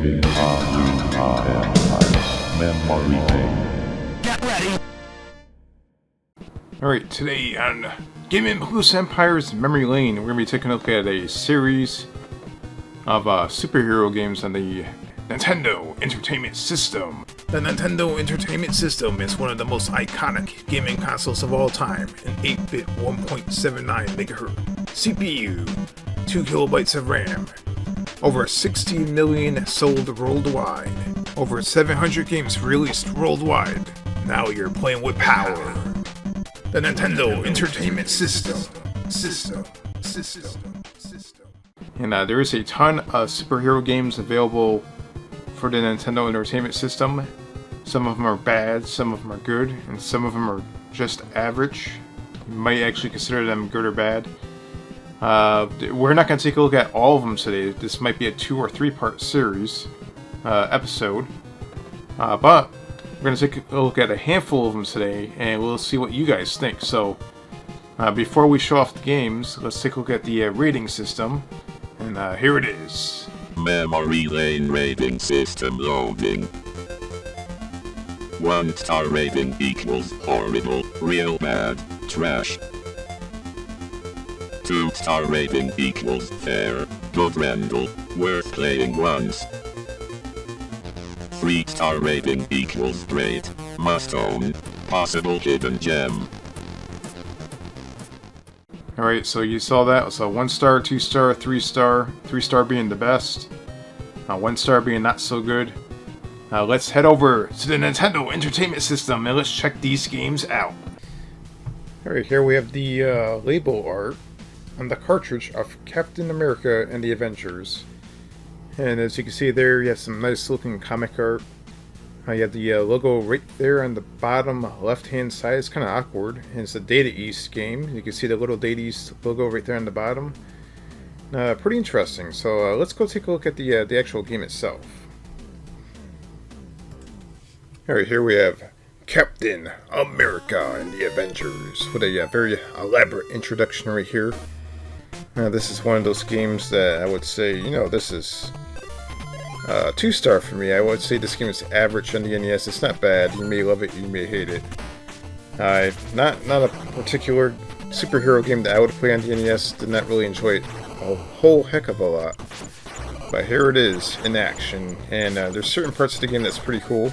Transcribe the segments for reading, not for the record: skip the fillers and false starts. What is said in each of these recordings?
Gaming Empire Memory Lane. Get ready! Alright, today on Gaming Empire's Memory Lane, we're going to be taking a look at a series of superhero games on the Nintendo Entertainment System. The Nintendo Entertainment System is one of the most iconic gaming consoles of all time, an 8-bit 1.79 MHz CPU, 2 kilobytes of RAM, over 16 million sold worldwide, over 700 games released worldwide. Now you're playing with power. The Nintendo Entertainment System. And there is a ton of superhero games available for the Nintendo Entertainment System. Some of them are bad, some of them are good, and some of them are just average. You might actually consider them good or bad. We're not going to take a look at all of them today. This might be a 2 or 3 part series episode. But we're going to take a look at a handful of them today, and we'll see what you guys think. So, before we show off the games, let's take a look at the rating system. And here it is. Memory Lane rating system loading. 1-star rating equals horrible, real bad, trash. 2-star rating equals fair, good Randall, worth playing once. 3-star rating equals great, must own, possible hidden gem. Alright, so you saw that. So 1-star, 2-star, 3-star, 3-star being the best, 1-star being not so good. Let's head over to the Nintendo Entertainment System and let's check these games out. Alright, here we have the label art on the cartridge of Captain America and the Avengers. And as you can see there, you have some nice looking comic art. You have the logo right there on the bottom left hand side. It's kind of awkward. And it's a Data East game. You can see the little Data East logo right there on the bottom. Pretty interesting. So let's go take a look at the actual game itself. Alright, here we have Captain America and the Avengers with a very elaborate introduction right here. This is one of those games that I would say, this is 2-star for me. I would say this game is average on the NES. It's not bad. You may love it, you may hate it. Not a particular superhero game that I would play on the NES. Did not really enjoy it a whole heck of a lot. But here it is in action. And there's certain parts of the game that's pretty cool.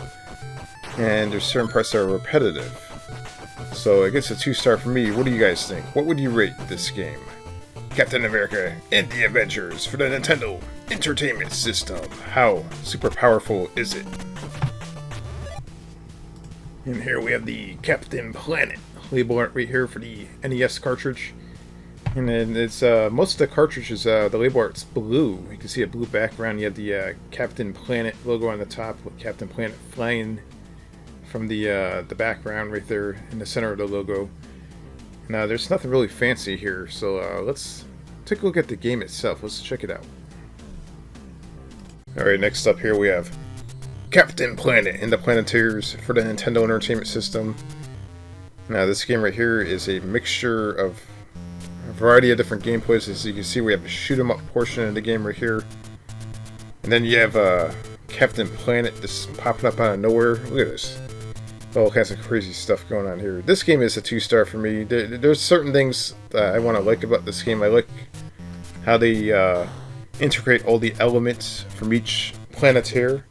And there's certain parts that are repetitive. So it gets a 2-star for me. What do you guys think? What would you rate this game? Captain America and the Avengers for the Nintendo Entertainment System. How super powerful is it? And here we have the Captain Planet label art right here for the NES cartridge. And then it's most of the cartridges, the label art's blue. You can see a blue background. You have the Captain Planet logo on the top with Captain Planet flying from the background right there in the center of the logo. Now, there's nothing really fancy here, so let's take a look at the game itself. Let's check it out. Alright, next up here we have Captain Planet and the Planeteers for the Nintendo Entertainment System. Now, this game right here is a mixture of a variety of different gameplays. As you can see, we have a shoot-'em-up portion of the game right here. And then you have Captain Planet just popping up out of nowhere. Look at this. All kinds of crazy stuff going on here. This game is a 2-star for me. There's certain things that I want to like about this game. I like how they integrate all the elements from each Planeteer.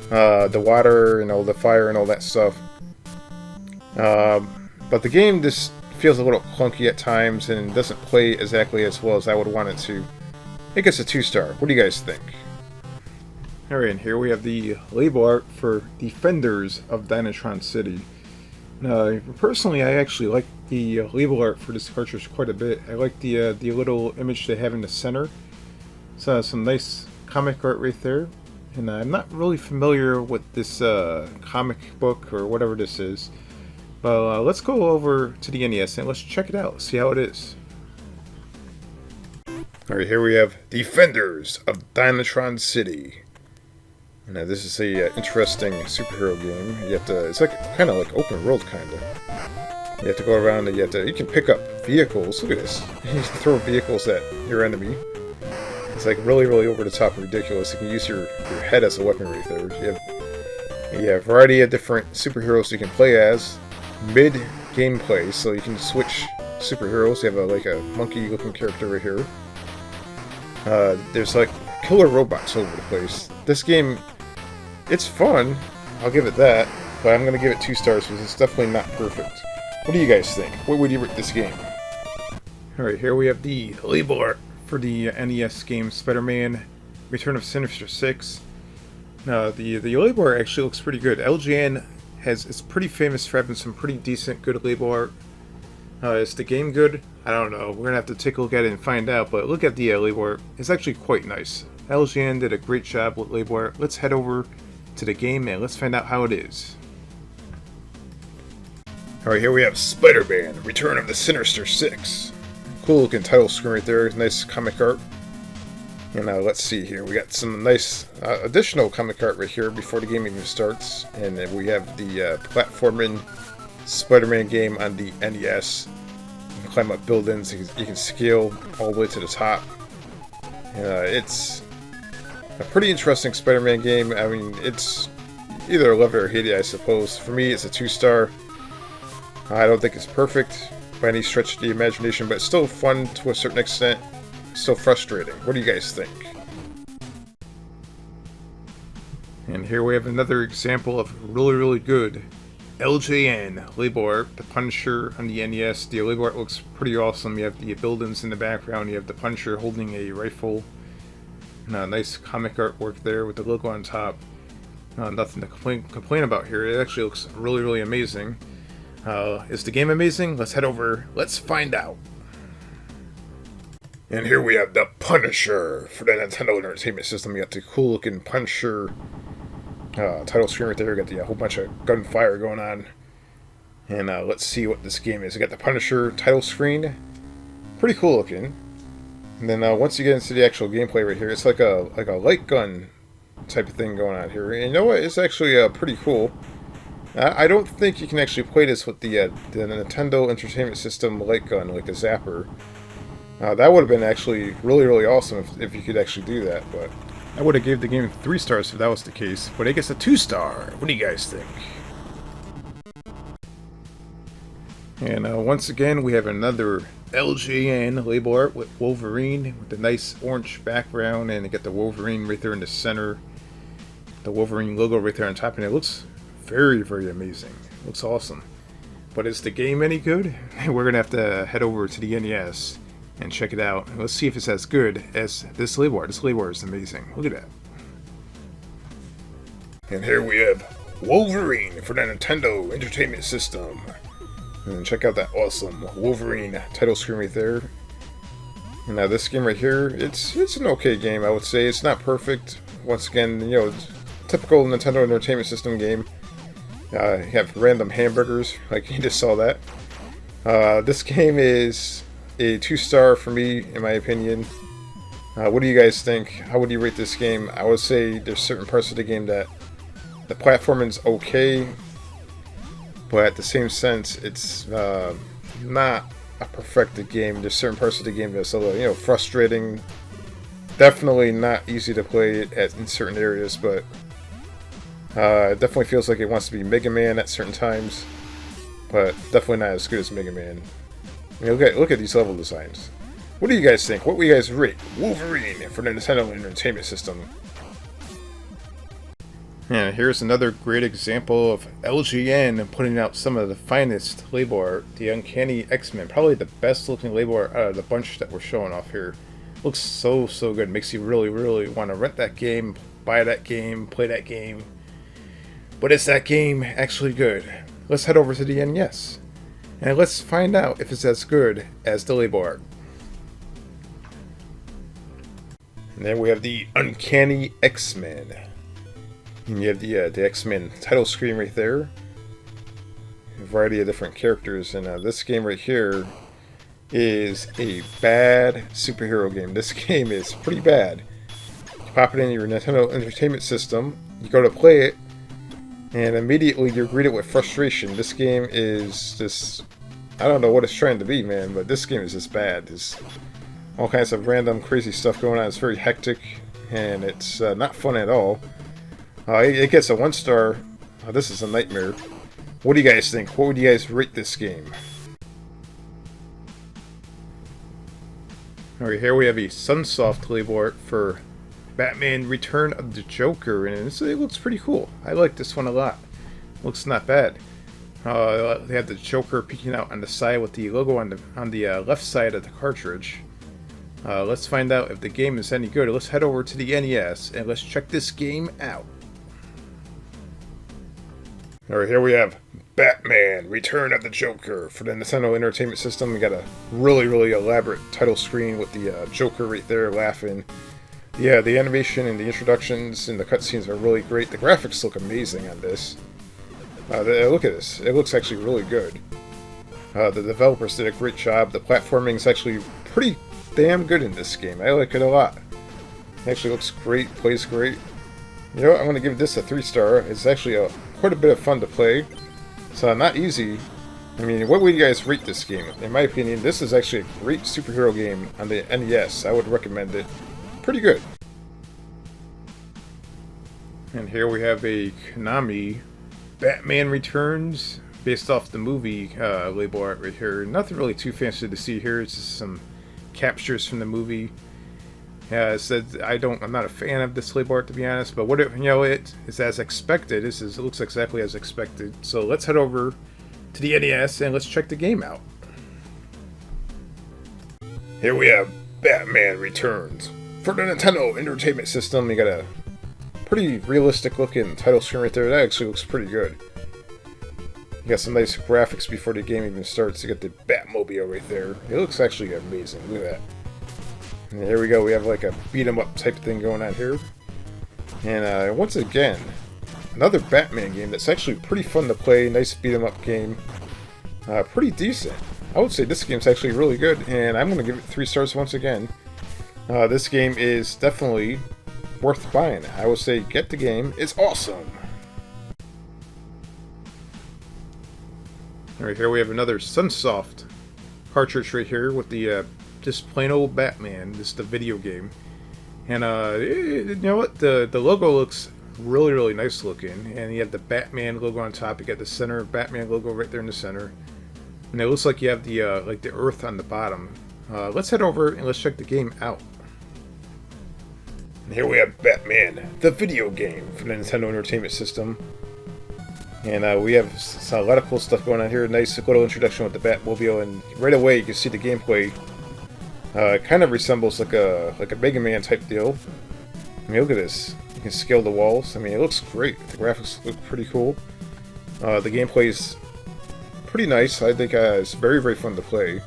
The water and all the fire and all that stuff. But the game just feels a little clunky at times and doesn't play exactly as well as I would want it to. It gets a 2-star. What do you guys think? Alright, and here we have the label art for Defenders of Dynatron City. Now, personally, I actually like the label art for this cartridge quite a bit. I like the little image they have in the center. So some nice comic art right there. And I'm not really familiar with this comic book or whatever this is. But let's go over to the NES and let's check it out, see how it is. Alright, here we have Defenders of Dynatron City. Now this is a interesting superhero game. You have to, it's like kind of like open world kind of. You have to go around and you can pick up vehicles. Look at this. You can throw vehicles at your enemy. It's like really, really over the top and ridiculous. You can use your head as a weapon right there. You have a variety of different superheroes you can play as mid-gameplay, so you can switch superheroes. You have like a monkey-looking character right here. There's like killer robots all over the place. This game, it's fun. I'll give it that, but I'm going to give it 2 stars because it's definitely not perfect. What do you guys think? What would you rate this game? Alright, here we have the label art for the NES game SpiderMan Return of Sinister 6. The label art actually looks pretty good. LJN is pretty famous for having some pretty decent, good label art. Is the game good? I don't know. We're gonna have to take a look at it and find out. But look at the label art. It's actually quite nice. LJN did a great job with label art. Let's head over to the game and let's find out how it is. Alright, here we have SpiderMan Return of the Sinister 6. Cool looking title screen right there. Nice comic art. And let's see here. We got some nice additional comic art right here before the game even starts. And then we have the platforming Spider-Man game on the NES. You can climb up buildings. You can scale all the way to the top. It's a pretty interesting Spider-Man game. I mean, it's either love it or hate it, I suppose. For me, it's a 2-star. I don't think it's perfect by any stretch of the imagination, but it's still fun to a certain extent. Still frustrating. What do you guys think? And here we have another example of really, really good LJN label art. The Punisher on the NES. The label art looks pretty awesome. You have the buildings in the background. You have the Punisher holding a rifle. Nice comic artwork there with the logo on top. Nothing to complain about here. It actually looks really, really amazing. Is the game amazing? Let's head over. Let's find out. And here we have the Punisher for the Nintendo Entertainment System. You got the cool looking Punisher title screen right there. You got the whole bunch of gunfire going on. And let's see what this game is. You got the Punisher title screen. Pretty cool looking. And then once you get into the actual gameplay right here, it's like a light gun type of thing going on here. And you know what? It's actually pretty cool. I don't think you can actually play this with the Nintendo Entertainment System light gun, like the Zapper. That would have been actually really, really awesome if you could actually do that. But I would have gave the game 3 stars if that was the case. But it gets a 2-star. What do you guys think? And once again, we have another LJN label art with Wolverine with the nice orange background, and you get the Wolverine right there in the center. The Wolverine logo right there on top, and it looks very, very amazing. Looks awesome. But is the game any good? We're going to have to head over to the NES and check it out. Let's see if it's as good as this label art. This label art is amazing. Look at that. And here we have Wolverine for the Nintendo Entertainment System. And check out that awesome Wolverine title screen right there. And now this game right here, it's an okay game, I would say. It's not perfect. Once again, you know, typical Nintendo Entertainment System game. You have random hamburgers, like you just saw that. This game is a 2-star for me, in my opinion. What do you guys think? How would you rate this game? I would say there's certain parts of the game that the platforming's okay, but at the same sense, it's not a perfected game. There's certain parts of the game that's a little, you know, frustrating. Definitely not easy to play in certain areas, but it definitely feels like it wants to be Mega Man at certain times, but definitely not as good as Mega Man. I mean, look at these level designs. What do you guys think? What would you guys rate Wolverine for the Nintendo Entertainment System? And here's another great example of LGN putting out some of the finest label art. The Uncanny XMen, probably the best looking label art out of the bunch that we're showing off here. Looks so good. Makes you really, really want to rent that game, buy that game, play that game. But is that game actually good? Let's head over to the NES. And let's find out if it's as good as the label art. And then we have the Uncanny XMen. And you have the X-Men title screen right there. A variety of different characters. And this game right here is a bad superhero game. This game is pretty bad. You pop it in your Nintendo Entertainment System. You go to play it. And immediately you're greeted with frustration. This game is just... I don't know what it's trying to be, man. But this game is just bad. all kinds of random crazy stuff going on. It's very hectic, and it's not fun at all. It gets a 1 star. This is a nightmare. What do you guys think? What would you guys rate this game? Alright, here we have a Sunsoft label art for Batman Return of the Joker, and it looks pretty cool. I like this one a lot. Looks not bad. They have the Joker peeking out on the side with the logo on the left side of the cartridge. Let's find out if the game is any good. Let's head over to the NES and let's check this game out. Alright, here we have Batman Return of the Joker for the Nintendo Entertainment System. We got a really elaborate title screen with the Joker right there laughing. Yeah, the animation and the introductions and the cutscenes are really great. The graphics look amazing on this. Look at this. It looks actually really good. The developers did a great job. The platforming is actually pretty damn good in this game. I like it a lot. It actually looks great, plays great. You know what? I'm going to give this a 3 star. It's actually quite a bit of fun to play. It's not easy. I mean, what would you guys rate this game? In my opinion, this is actually a great superhero game on the NES. I would recommend it. Pretty good. And here we have a Konami Batman Returns, based off the movie label art right here. Nothing really too fancy to see here. It's just some captures from the movie. It said I'm not a fan of this label art, to be honest, but it is as expected. It looks exactly as expected. So let's head over to the NES and let's check the game out. Here we have Batman Returns for the Nintendo Entertainment System. You got a pretty realistic looking title screen right there. That actually looks pretty good. You got some nice graphics before the game even starts. You got the Batmobile right there. It looks actually amazing. Look at that. And here we go. We have like a beat 'em up type thing going on here. And once again, another Batman game that's actually pretty fun to play. Nice beat 'em up game. Pretty decent. I would say this game's actually really good, and I'm going to give it 3 stars once again. This game is definitely worth buying. I would say get the game. It's awesome. Alright, here we have another Sunsoft cartridge right here with the just plain old Batman, just the video game. And you know what? The logo looks really nice looking, and you have the Batman logo on top. You got the center Batman logo right there in the center, and it looks like you have the like the Earth on the bottom. Let's head over and let's check the game out. And here we have Batman, the video game for the Nintendo Entertainment System. And we have a lot of cool stuff going on here. Nice little introduction with the Batmobile, and right away you can see the gameplay. It kind of resembles like a Mega Man type deal. I mean, look at this. You can scale the walls. I mean, it looks great. The graphics look pretty cool. The gameplay is pretty nice. I think it's very fun to play.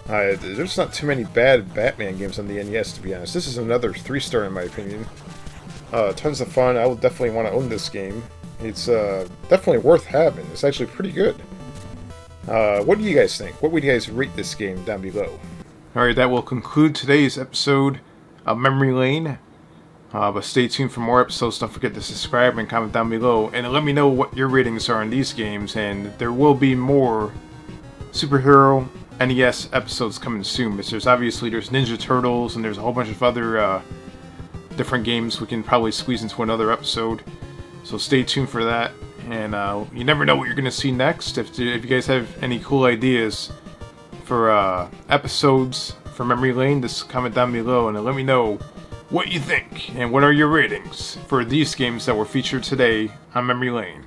There's not too many bad Batman games on the NES, to be honest. This is another 3 star in my opinion. Tons of fun. I would definitely want to own this game. It's definitely worth having. It's actually pretty good. What do you guys think? What would you guys rate this game down below? Alright, that will conclude today's episode of Memory Lane. But stay tuned for more episodes. Don't forget to subscribe and comment down below. And let me know what your ratings are on these games. And there will be more superhero NES episodes coming soon. But there's Ninja Turtles and there's a whole bunch of other different games we can probably squeeze into another episode. So stay tuned for that. And you never know what you're going to see next. If you guys have any cool ideas for episodes for Memory Lane, just comment down below and let me know what you think and what are your ratings for these games that were featured today on Memory Lane.